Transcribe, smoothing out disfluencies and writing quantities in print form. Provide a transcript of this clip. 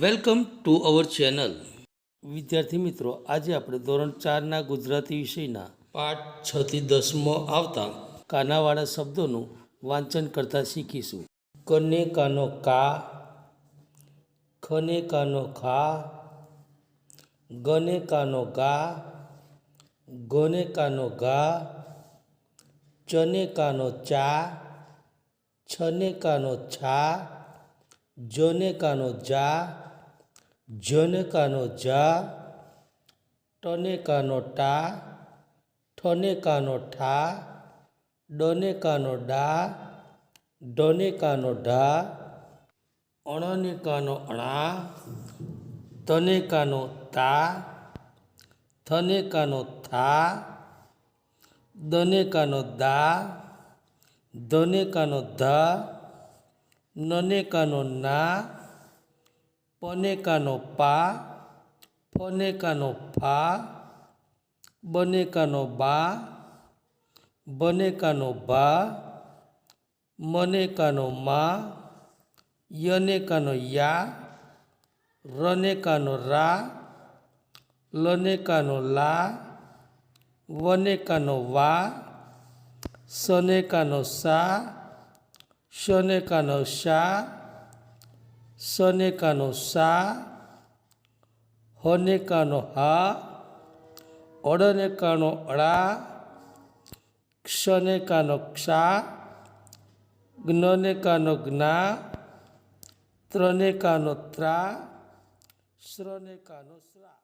Welcome to our channel. વિદ્યાર્થી મિત્રો, આજે આપણે ધોરણ 4ના ગુજરાતી વિષયના પાઠ 6 થી 10માં આવતા કાનાવાળા શબ્દોનું વાંચન કરતા શીખીશું. કને કાનો કા, ખને કાનો ખા, ગને કાનો ગા, ગને કાનો ગા, ચને કાનો ચા, છને કાનો છા, જને કાનો જા, જને કાનો જા, ટને કાનો ટા, ઠને કાનો ઠા, ડને કાનો ડા, ઢને કાનો ઢા, અણને કાનો અણા, તને કાનો તા, થને કાનો થા, દને કાનો દા, ધને કાનો ધા, નને કાનો ના, પને કાનો પા, ફને કાનો ફા, બને કાનો બા, બને કાનો ભા, મને કાનો મા, યને કાનો યા, રને કાનો રા, લને કાનો લા, વને કાનો વા, સને કાનો સા, શને કાનો શા, સને કાનો સા, હને કાનો હા, અડને કાનો અળા, ક્ષને કાનો ક્ષા, જ્ઞને કાનો જ્ઞા, ત્રને કાનો ત્રા, શ્રને કાનો શ્રા.